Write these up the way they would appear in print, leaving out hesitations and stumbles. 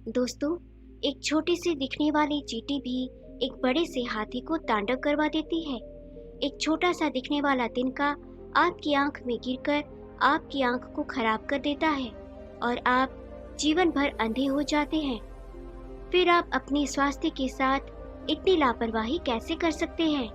दोस्तों, एक छोटी सी दिखने वाली चींटी भी एक बड़े से हाथी को तांडव करवा देती है। एक छोटा सा दिखने वाला तिनका आपकी आंख में गिरकर आपकी आंख को खराब कर देता है और आप जीवन भर अंधे हो जाते हैं। फिर आप अपने स्वास्थ्य के साथ इतनी लापरवाही कैसे कर सकते हैं?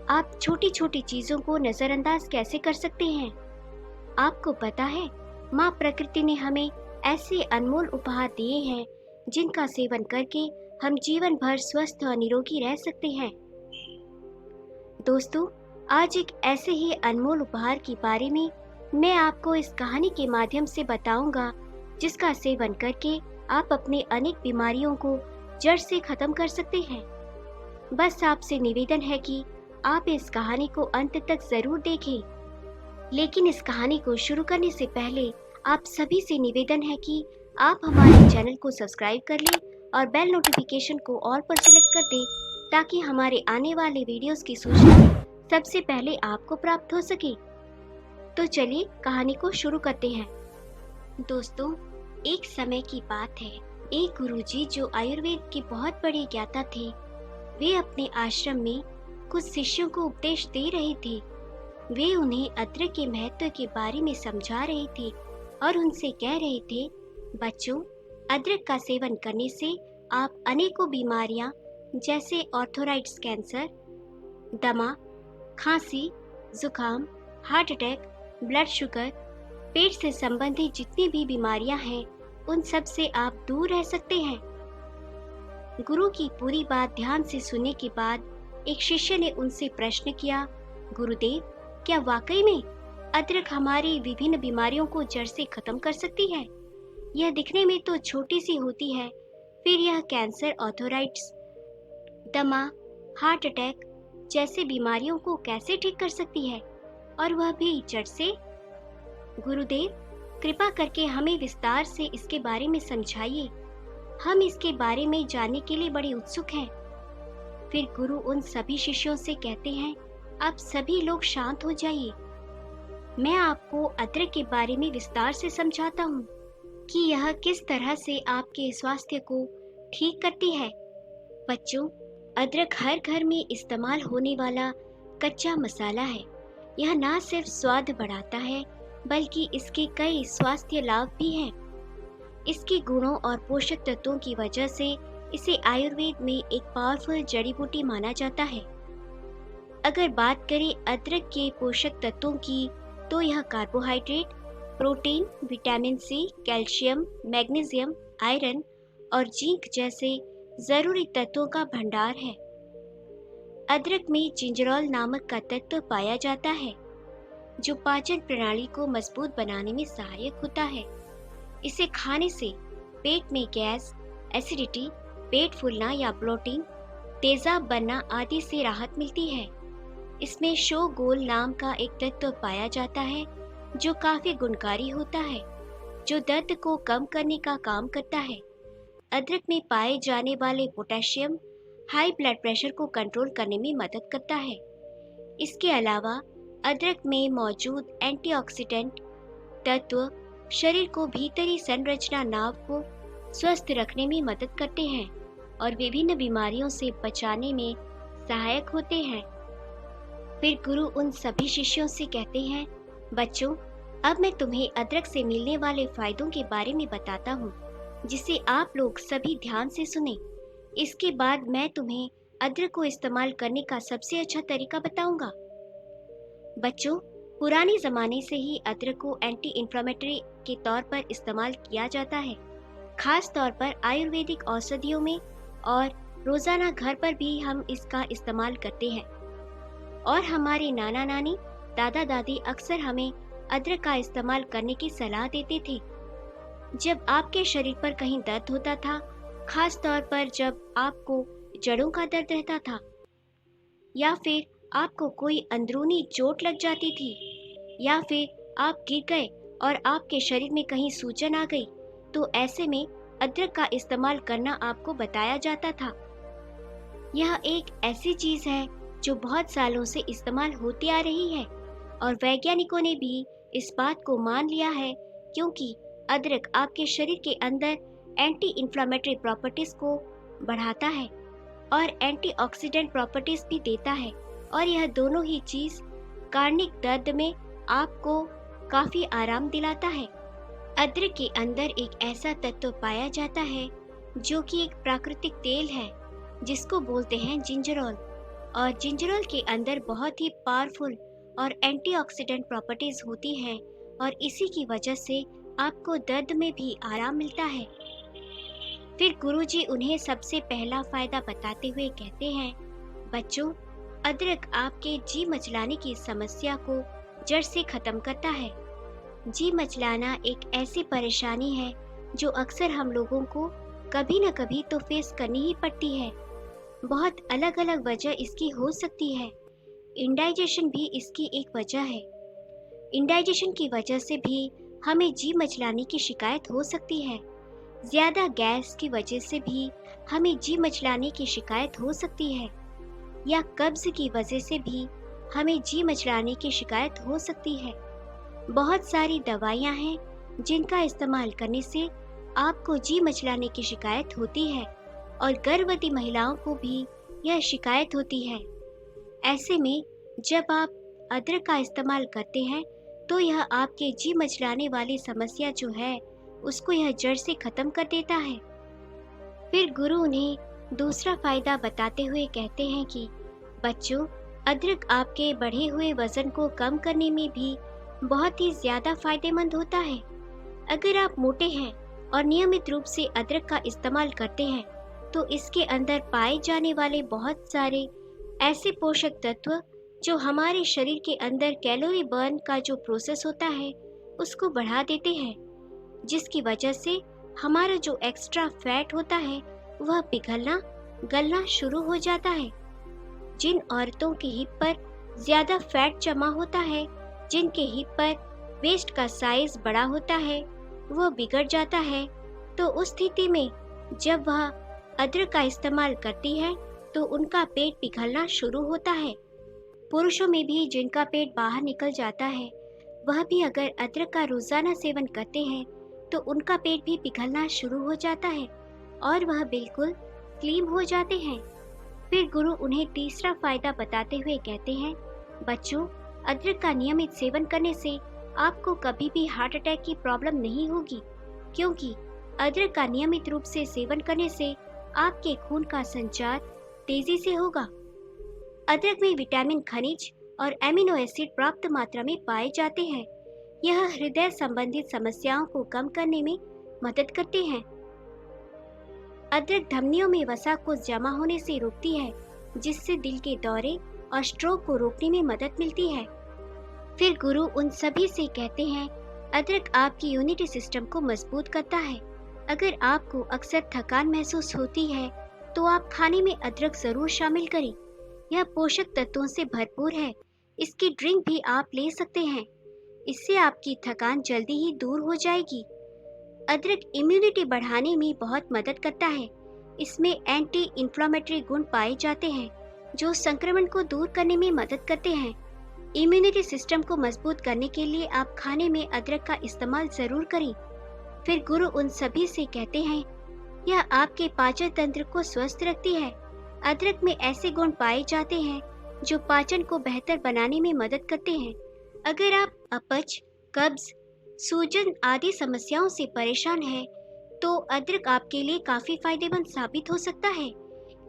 आप छोटी छोटी चीजों को नजरअंदाज कैसे कर सकते हैं? आपको पता है, माँ प्रकृति ने हमें ऐसे अनमोल उपहार दिए हैं जिनका सेवन करके हम जीवन भर स्वस्थ और निरोगी रह सकते हैं। दोस्तों, आज एक ऐसे ही अनमोल उपहार के बारे में मैं आपको इस कहानी के माध्यम से बताऊंगा, जिसका सेवन करके आप अपने अनेक बीमारियों को जड़ से खत्म कर सकते हैं। बस आपसे निवेदन है कि आप इस कहानी को अंत तक जरूर देखें। लेकिन इस कहानी को शुरू करने से पहले आप सभी से निवेदन है कि आप हमारे चैनल को सब्सक्राइब कर लें और बेल नोटिफिकेशन को ऑल पर सिलेक्ट कर दें, ताकि हमारे आने वाले वीडियोस की सूचना सबसे पहले आपको प्राप्त हो सके। तो चलिए कहानी को शुरू करते हैं। दोस्तों, एक समय की बात है, एक गुरुजी जो आयुर्वेद के बहुत बड़े ज्ञाता थे, वे अपने आश्रम में कुछ शिष्यों को उपदेश दे रहे थे। वे उन्हें अदरक के महत्व के बारे में समझा रहे थे और उनसे कह रहे थे, बच्चों, अदरक का सेवन करने से आप अनेकों बीमारियां जैसे ऑर्थोराइड्स, कैंसर, दमा, खांसी, जुकाम, हार्ट अटैक, ब्लड शुगर, पेट से संबंधित जितनी भी बीमारियां हैं, उन सब से आप दूर रह सकते हैं। गुरु की पूरी बात ध्यान से सुनने के बाद एक शिष्य ने उनसे प्रश्न किया, गुरुदेव, क्या वाकई में अदरक हमारी विभिन्न बीमारियों को जड़ से खत्म कर सकती है? यह दिखने में तो छोटी सी होती है, फिर यह कैंसर, ऑर्थोराइड्स, दमा, हार्ट अटैक जैसे बीमारियों को कैसे ठीक कर सकती है, और वह भी जड़ से? गुरुदेव, कृपा करके हमें विस्तार से इसके बारे में समझाइए। हम इसके बारे में जानने के लिए बड़े उत्सुक हैं। फिर गुरु उन सभी शिष्यों से कहते हैं, आप सभी लोग शांत हो जाइए। मैं आपको अदरक के बारे में विस्तार से समझाता हूँ कि यह किस तरह से आपके स्वास्थ्य को ठीक करती है। बच्चों, अदरक हर घर में इस्तेमाल होने वाला कच्चा मसाला है। यह न सिर्फ स्वाद बढ़ाता है, बल्कि इसके कई स्वास्थ्य लाभ भी हैं। इसके गुणों और पोषक तत्वों की वजह से इसे आयुर्वेद में एक पावरफुल जड़ी बूटी माना जाता है। अगर बात करें अदरक के पोषक तत्वों की, तो यह carbohydrate, protein, vitamin C, calcium, magnesium, iron और जिंक जैसे जरूरी तत्वों का भंडार है। अदरक में जिंजरोल नामक का तत्व पाया जाता है, जो पाचन प्रणाली को मजबूत बनाने में सहायक होता है। इसे खाने से पेट में गैस, एसिडिटी, पेट फूलना या ब्लोटिंग, तेजाब बनना आदि से राहत मिलती है। इसमें शोगोल नाम का एक तत्व पाया जाता है, जो काफी गुणकारी होता है, जो दर्द को कम करने का काम करता है। अदरक में पाए जाने वाले पोटेशियम हाई ब्लड प्रेशर को कंट्रोल करने में मदद करता है। इसके अलावा अदरक में मौजूद एंटीऑक्सीडेंट तत्व शरीर को भीतरी संरचना नाव को स्वस्थ रखने में मदद करते हैं और विभिन्न बीमारियों से बचाने में सहायक होते हैं। फिर गुरु उन सभी शिष्यों से कहते हैं, बच्चों, अब मैं तुम्हें अदरक से मिलने वाले फायदों के बारे में बताता हूँ, जिसे आप लोग सभी ध्यान से सुने। इसके बाद मैं तुम्हें अदरक को इस्तेमाल करने का सबसे अच्छा तरीका बताऊंगा। बच्चों, पुराने जमाने से ही अदरक को एंटी इंफ्लेमेटरी के तौर पर इस्तेमाल किया जाता है, खास तौर पर आयुर्वेदिक औषधियों में, और रोजाना घर पर भी हम इसका इस्तेमाल करते हैं। और हमारे नाना नानी, दादा दादी अक्सर हमें अदरक का इस्तेमाल करने की सलाह देते थे। जब आपके शरीर पर कहीं दर्द होता था, खास तौर पर जब आपको जड़ों का दर्द रहता था, या फिर आपको कोई अंदरूनी चोट लग जाती थी, या फिर आप गिर गए और आपके शरीर में कहीं सूजन आ गई, तो ऐसे में अदरक का इस्तेमाल करना आपको बताया जाता था। यह एक ऐसी चीज है जो बहुत सालों से इस्तेमाल होती आ रही है, और वैज्ञानिकों ने भी इस बात को मान लिया है, क्योंकि अदरक आपके शरीर के अंदर एंटी इन्फ्लामेटरी प्रॉपर्टीज को बढ़ाता है और एंटीऑक्सीडेंट प्रॉपर्टीज भी देता है, और यह दोनों ही चीज कार्निक दर्द में आपको काफी आराम दिलाता है। अदरक के अंदर एक ऐसा तत्व पाया जाता है जो कि एक प्राकृतिक तेल है जिसको बोलते हैं जिंजरोल, और जिंजरोल के अंदर बहुत ही पावरफुल और एंटीऑक्सीडेंट प्रॉपर्टीज होती है, और इसी की वजह से आपको दर्द में भी आराम मिलता है। फिर गुरुजी उन्हें सबसे पहला फायदा बताते हुए कहते हैं, बच्चों, अदरक आपके जी मचलाने की समस्या को जड़ से खत्म करता है। जी मचलाना एक ऐसी परेशानी है जो अक्सर हम लोगों को कभी न कभी तो फेस करनी ही पड़ती है। बहुत अलग अलग वजह इसकी हो सकती है। इंडाइजेशन भी इसकी एक वजह है। इंडाइजेशन की वजह से भी हमें जी मचलाने की शिकायत हो सकती है। ज़्यादा गैस की वजह से भी हमें जी मचलाने की शिकायत हो सकती है, या कब्ज़ की वजह से भी हमें जी मचलाने की शिकायत हो सकती है। बहुत सारी दवाइयाँ हैं जिनका इस्तेमाल करने से आपको जी मचलाने की शिकायत होती है, और गर्भवती महिलाओं को भी यह शिकायत होती है। ऐसे में जब आप अदरक का इस्तेमाल करते हैं तो यह आपके जी मचलाने वाली समस्या जो है उसको यह जड़ से खत्म कर देता है। फिर गुरु उन्हें दूसरा फायदा बताते हुए कहते हैं कि बच्चों, अदरक आपके बढ़े हुए वजन को कम करने में भी बहुत ही ज्यादा फायदेमंद होता है। अगर आप मोटे हैं और नियमित रूप से अदरक का इस्तेमाल करते हैं तो इसके अंदर पाए जाने वाले बहुत सारे ऐसे पोषक तत्व जो हमारे शरीर के अंदर कैलोरी बर्न का जो प्रोसेस होता है उसको बढ़ा देते हैं, जिसकी वजह से हमारा जो एक्स्ट्रा फैट होता है वह पिघलना गलना शुरू हो जाता है। जिन औरतों के हिप पर ज्यादा फैट जमा होता है, जिनके हिप पर वेस्ट का साइज बड़ा होता है, वह बिगड़ जाता है। तो उस स्थिति में जब वह अदरक का इस्तेमाल करती है तो उनका पेट पिघलना शुरू होता है। पुरुषों में भी जिनका पेट बाहर निकल जाता है, वह भी अगर अदरक का रोजाना सेवन करते हैं तो उनका पेट भी पिघलना शुरू हो जाता है और वह बिल्कुल स्लिम हो जाते हैं। फिर गुरु उन्हें तीसरा फायदा बताते हुए कहते हैं, बच्चों, अदरक का नियमित सेवन करने से आपको कभी भी हार्ट अटैक की प्रॉब्लम नहीं होगी, क्योंकि अदरक का नियमित रूप से सेवन करने से आपके खून का संचार तेजी से होगा। अदरक में विटामिन, खनिज और एमिनो एसिड पर्याप्त मात्रा में पाए जाते हैं। यह हृदय संबंधित समस्याओं को कम करने में मदद करते हैं। अदरक धमनियों में वसा को जमा होने से रोकती है, जिससे दिल के दौरे और स्ट्रोक को रोकने में मदद मिलती है। फिर गुरु उन सभी से कहते हैं, अदरक आपकी इम्यूनिटी सिस्टम को मजबूत करता है। अगर आपको अक्सर थकान महसूस होती है तो आप खाने में अदरक जरूर शामिल करें। यह पोषक तत्वों से भरपूर है। इसकी ड्रिंक भी आप ले सकते हैं। इससे आपकी थकान जल्दी ही दूर हो जाएगी। अदरक इम्यूनिटी बढ़ाने में बहुत मदद करता है। इसमें एंटी इन्फ्लामेटरी गुण पाए जाते हैं जो संक्रमण को दूर करने में मदद करते हैं। इम्यूनिटी सिस्टम को मजबूत करने के लिए आप खाने में अदरक का इस्तेमाल जरूर करें। फिर गुरु उन सभी से कहते हैं, यह आपके पाचन तंत्र को स्वस्थ रखती है। अदरक में ऐसे गुण पाए जाते हैं जो पाचन को बेहतर बनाने में मदद करते हैं। अगर आप अपच, कब्ज, सूजन आदि समस्याओं से परेशान हैं, तो अदरक आपके लिए काफी फायदेमंद साबित हो सकता है।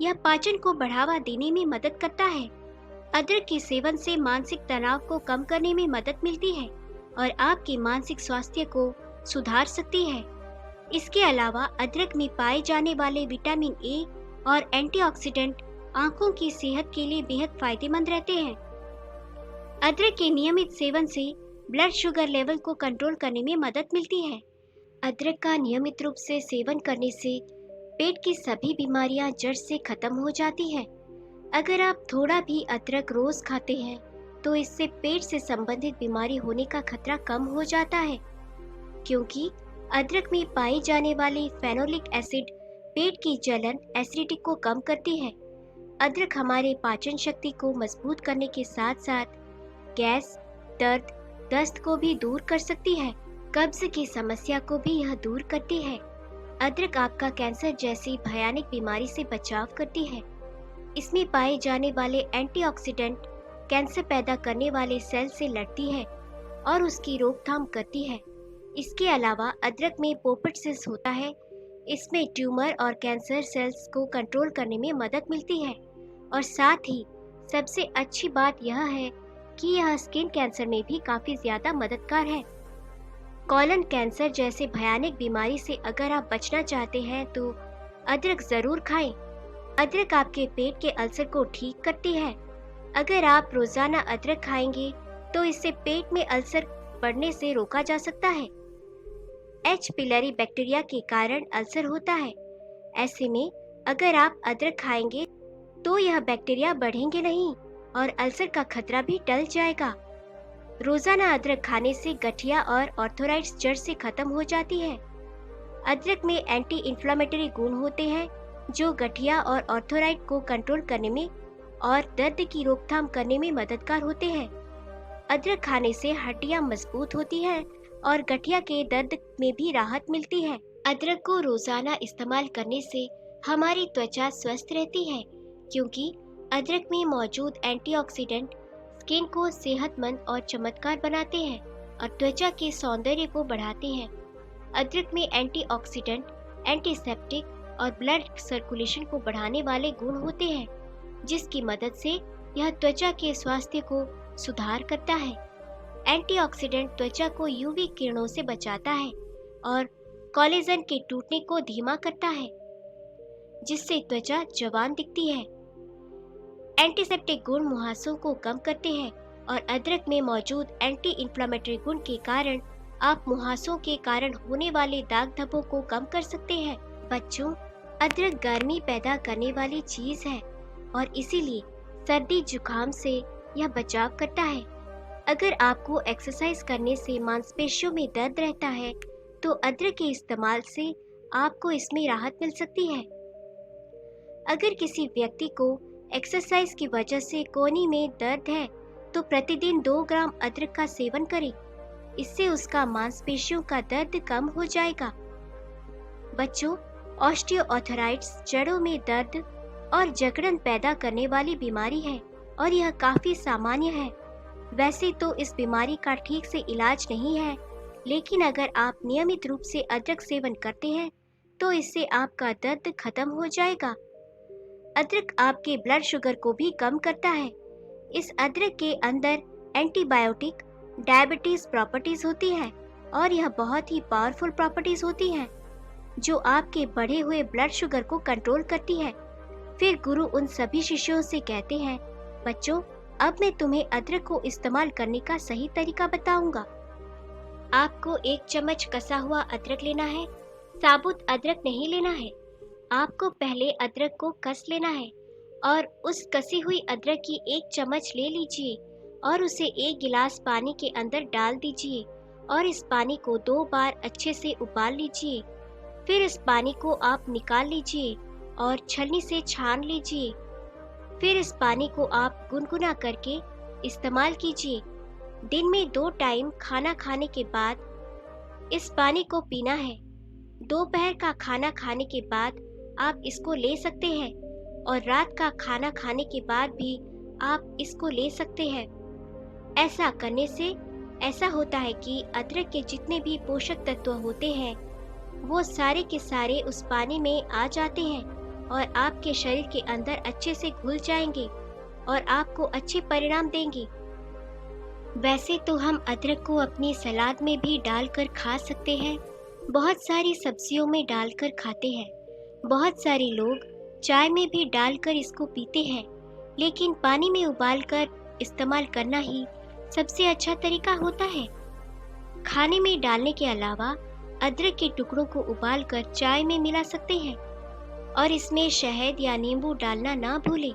यह पाचन को बढ़ावा देने में मदद करता है। अदरक के सेवन से मानसिक तनाव को कम करने में मदद मिलती है और आपके मानसिक स्वास्थ्य को सुधार सकती है। इसके अलावा अदरक में पाए जाने वाले विटामिन ए और एंटीऑक्सीडेंट आंखों की सेहत के लिए बेहद फायदेमंद रहते हैं। अदरक के नियमित सेवन से ब्लड शुगर लेवल को कंट्रोल करने में मदद मिलती है। अदरक का नियमित रूप से सेवन करने से पेट की सभी बीमारियां जड़ से खत्म हो जाती हैं। अगर आप थोड़ा भी अदरक रोज खाते हैं तो इससे पेट से संबंधित बीमारी होने का खतरा कम हो जाता है, क्योंकि अदरक में पाई जाने वाली फेनोलिक एसिड पेट की जलन, एसिडिटी को कम करती है। अदरक हमारे पाचन शक्ति को मजबूत करने के साथ साथ गैस, दर्द, दस्त को भी दूर कर सकती है। कब्ज की समस्या को भी यह दूर करती है। अदरक आपका कैंसर जैसी भयानक बीमारी से बचाव करती है। इसमें पाए जाने वाले एंटीऑक्सीडेंट कैंसर पैदा करने वाले सेल से लड़ती है और उसकी रोकथाम करती है। इसके अलावा अदरक में पोपेटसिस होता है। इसमें ट्यूमर और कैंसर सेल्स को कंट्रोल करने में मदद मिलती है और साथ ही सबसे अच्छी बात यह है कि यह स्किन कैंसर में भी काफी ज्यादा मददगार है। कॉलन कैंसर जैसे भयानक बीमारी से अगर आप बचना चाहते हैं तो अदरक जरूर खाएं। अदरक आपके पेट के अल्सर को ठीक करती है। अगर आप रोजाना अदरक खाएंगे तो इससे पेट में अल्सर बढ़ने से रोका जा सकता है। एच पिलरी बैक्टीरिया के कारण अल्सर होता है। ऐसे में अगर आप अदरक खाएंगे तो यह बैक्टीरिया बढ़ेंगे नहीं और अल्सर का खतरा भी टल जाएगा। रोजाना अदरक खाने से गठिया और आर्थराइटिस जड़ से खत्म हो जाती है। अदरक में एंटी इंफ्लेमेटरी गुण होते हैं जो गठिया और आर्थराइट को कंट्रोल करने में और दर्द की रोकथाम करने में मददगार होते हैं। अदरक खाने से हड्डियां मजबूत होती हैं और गठिया के दर्द में भी राहत मिलती है। अदरक को रोजाना इस्तेमाल करने से हमारी त्वचा स्वस्थ रहती है क्योंकि अदरक में मौजूद एंटीऑक्सीडेंट स्किन को सेहतमंद और चमकदार बनाते हैं और त्वचा के सौंदर्य को बढ़ाते हैं। अदरक में एंटीऑक्सीडेंट, एंटीसेप्टिक और ब्लड सर्कुलेशन को बढ़ाने वाले गुण होते हैं जिसकी मदद से यह त्वचा के स्वास्थ्य को सुधार करता है। एंटीऑक्सीडेंट त्वचा को यूवी किरणों से बचाता है और कोलेजन के टूटने को धीमा करता है जिससे त्वचा जवान दिखती है। एंटीसेप्टिक गुण मुहासों को कम करते हैं और अदरक में मौजूद एंटी इंफ्लेमेटरी गुण के कारण आप मुहासों के कारण होने वाले दाग धब्बों को कम कर सकते हैं। बच्चों, अदरक गर्मी पैदा करने वाली चीज है और इसीलिए सर्दी जुकाम से यह बचाव करता है। अगर आपको एक्सरसाइज करने से मांसपेशियों में दर्द रहता है तो अदरक के इस्तेमाल से आपको इसमें राहत मिल सकती है। अगर किसी व्यक्ति को एक्सरसाइज की वजह से कोहनी में दर्द है तो प्रतिदिन 2 ग्राम अदरक का सेवन करें। इससे उसका मांसपेशियों का दर्द कम हो जाएगा। बच्चों, ऑस्टियोआर्थराइटिस जड़ों में दर्द और जकड़न पैदा करने वाली बीमारी है और यह काफी सामान्य है। वैसे तो इस बीमारी का ठीक से इलाज नहीं है, लेकिन अगर आप नियमित रूप से अदरक सेवन करते हैं तो इससे आपका दर्द खत्म हो जाएगा। अदरक आपके ब्लड शुगर को भी कम करता है। इस अदरक के अंदर एंटीबायोटिक, डायबिटीज प्रॉपर्टीज होती है और यह बहुत ही पावरफुल प्रॉपर्टीज होती हैं जो आपके बढ़े हुए ब्लड शुगर को कंट्रोल करती है। फिर गुरु उन सभी शिष्यों से कहते हैं, बच्चों, अब मैं तुम्हें अदरक को इस्तेमाल करने का सही तरीका बताऊंगा। आपको 1 चम्मच कसा हुआ अदरक लेना है। साबुत अदरक नहीं लेना है। आपको पहले अदरक को कस लेना है और उस कसी हुई अदरक की 1 चम्मच ले लीजिए और उसे 1 गिलास पानी के अंदर डाल दीजिए और इस पानी को 2 बार अच्छे से उबाल लीजिए। फिर इस पानी को आप निकाल लीजिए और छलनी से छान लीजिए। फिर इस पानी को आप गुनगुना करके इस्तेमाल कीजिए। दिन में 2 टाइम खाना खाने के बाद इस पानी को पीना है। दोपहर का खाना खाने के बाद आप इसको ले सकते हैं और रात का खाना खाने के बाद भी आप इसको ले सकते हैं। ऐसा करने से ऐसा होता है कि अदरक के जितने भी पोषक तत्व होते हैं वो सारे के सारे उस पानी में आ जाते हैं और आपके शरीर के अंदर अच्छे से घुल जाएंगे और आपको अच्छे परिणाम देंगे। वैसे तो हम अदरक को अपनी सलाद में भी डालकर खा सकते हैं, बहुत सारी सब्जियों में डालकर खाते हैं, बहुत सारे लोग चाय में भी डालकर इसको पीते हैं, लेकिन पानी में उबालकर इस्तेमाल करना ही सबसे अच्छा तरीका होता है। खाने में डालने के अलावा अदरक के टुकड़ों को उबालकर चाय में मिला सकते हैं और इसमें शहद या नींबू डालना ना भूलें।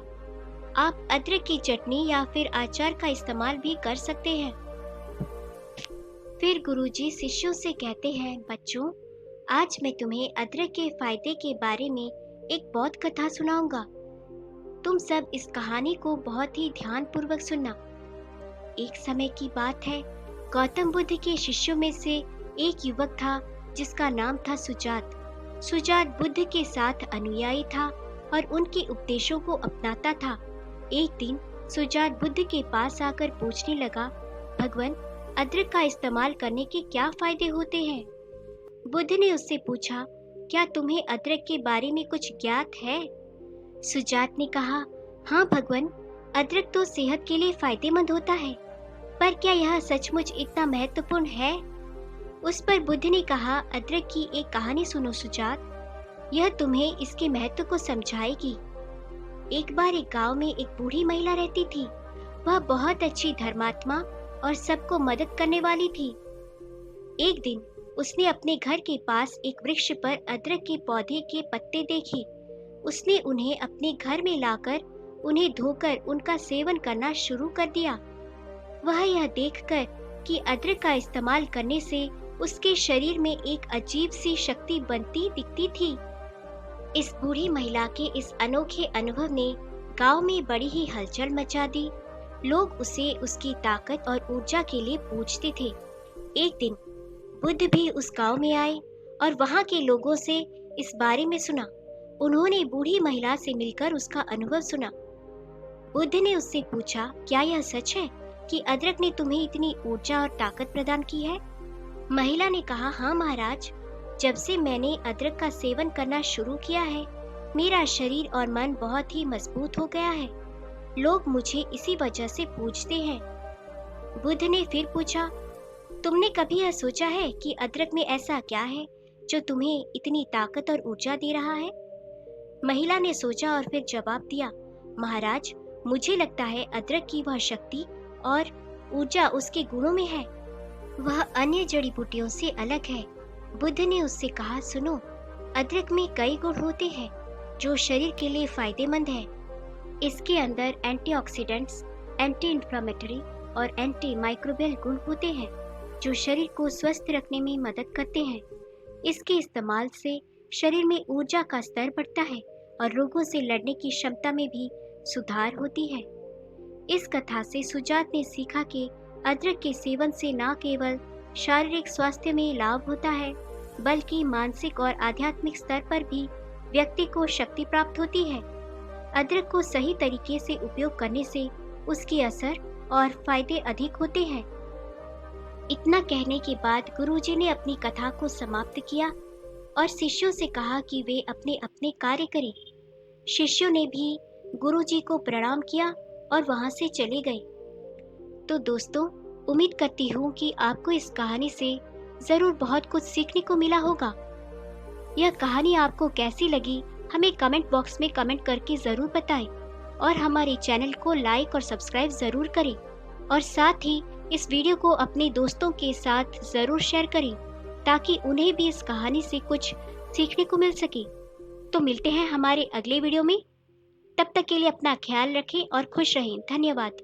आप अदरक की चटनी या फिर अचार का इस्तेमाल भी कर सकते हैं। फिर गुरुजी शिष्यों से कहते हैं, बच्चों, आज मैं तुम्हें अदरक के फायदे के बारे में एक बहुत कथा सुनाऊंगा। तुम सब इस कहानी को बहुत ही ध्यानपूर्वक सुनना। एक समय की बात है, गौतम बुद्ध के शिष्यों में से एक युवक था जिसका नाम था सुजात। सुजात बुद्ध के साथ अनुयायी था और उनके उपदेशों को अपनाता था। एक दिन सुजात बुद्ध के पास आकर पूछने लगा, भगवान, अदरक का इस्तेमाल करने के क्या फायदे होते हैं? बुद्ध ने उससे पूछा, क्या तुम्हें अदरक के बारे में कुछ ज्ञात है? सुजात ने कहा, हाँ भगवान, अदरक तो सेहत के लिए फायदेमंद होता है, पर क्या यह सचमुच इतना महत्वपूर्ण है? उस पर बुद्ध ने कहा, अदरक की एक कहानी सुनो सुजात, यह तुम्हें इसके महत्व को समझाएगी। एक बार एक गांव में एक बूढ़ी महिला रहती थी। वह बहुत अच्छी धर्मात्मा और सबको मदद करने वाली थी। एक दिन उसने अपने घर के पास एक वृक्ष पर अदरक के पौधे के पत्ते देखे। उसने उन्हें अपने घर में लाकर उन्हें धोकर उनका सेवन करना शुरू कर दिया। वह यह देखकर कि अदरक का इस्तेमाल करने से उसके शरीर में एक अजीब सी शक्ति बनती दिखती थी। इस बूढ़ी महिला के इस अनोखे अनुभव ने गांव में बड़ी ही हलचल मचा दी। लोग उसे उसकी ताकत और ऊर्जा के लिए पूछते थे। एक दिन बुद्ध भी उस गांव में आए और वहां के लोगों से इस बारे में सुना। उन्होंने बूढ़ी महिला से मिलकर उसका अनुभव सुना। बुद्ध ने उससे पूछा, क्या यह सच है कि अदरक ने तुम्हें इतनी ऊर्जा और ताकत प्रदान की है? महिला ने कहा, हाँ महाराज, जब से मैंने अदरक का सेवन करना शुरू किया है, मेरा शरीर और मन बहुत ही मजबूत हो गया है। लोग मुझे इसी वजह से पूछते हैं। बुद्ध ने फिर पूछा, तुमने कभी यह सोचा है कि अदरक में ऐसा क्या है जो तुम्हें इतनी ताकत और ऊर्जा दे रहा है? महिला ने सोचा और फिर जवाब दिया, महाराज, मुझे लगता है अदरक की वह शक्ति और ऊर्जा उसके गुणों में है। वह अन्य जड़ी बूटियों से अलग है। बुद्ध ने उससे कहा, सुनो, अदरक में कई गुण होते हैं जो शरीर के लिए फायदेमंद है। इसके अंदर एंटीऑक्सीडेंट्स, एंटी इंफ्लेमेटरी और एंटी माइक्रोबियल गुण होते हैं जो शरीर को स्वस्थ रखने में मदद करते हैं। इसके इस्तेमाल से शरीर में ऊर्जा का स्तर बढ़ता है और रोगों से लड़ने की क्षमता में भी सुधार होती है। इस कथा से सुजात ने सीखा कि अदरक के सेवन से न केवल शारीरिक स्वास्थ्य में लाभ होता है, बल्कि मानसिक और आध्यात्मिक स्तर पर भी व्यक्ति को शक्ति प्राप्त होती है। अदरक को सही तरीके से उपयोग करने से उसके असर और फायदे अधिक होते हैं। इतना कहने के बाद गुरुजी ने अपनी कथा को समाप्त किया और शिष्यों से कहा कि वे अपने अपने कार्य करें। शिष्यों ने भी गुरुजी को प्रणाम किया और वहां से चले गए। तो दोस्तों, उम्मीद करती हूँ कि आपको इस कहानी से जरूर बहुत कुछ सीखने को मिला होगा। यह कहानी आपको कैसी लगी हमें कमेंट बॉक्स में कमेंट करके जरूर बताएं और हमारे चैनल को लाइक और सब्सक्राइब जरूर करें और साथ ही इस वीडियो को अपने दोस्तों के साथ जरूर शेयर करें ताकि उन्हें भी इस कहानी से कुछ सीखने को मिल सके। तो मिलते हैं हमारे अगले वीडियो में। तब तक के लिए अपना ख्याल रखें और खुश रहें। धन्यवाद।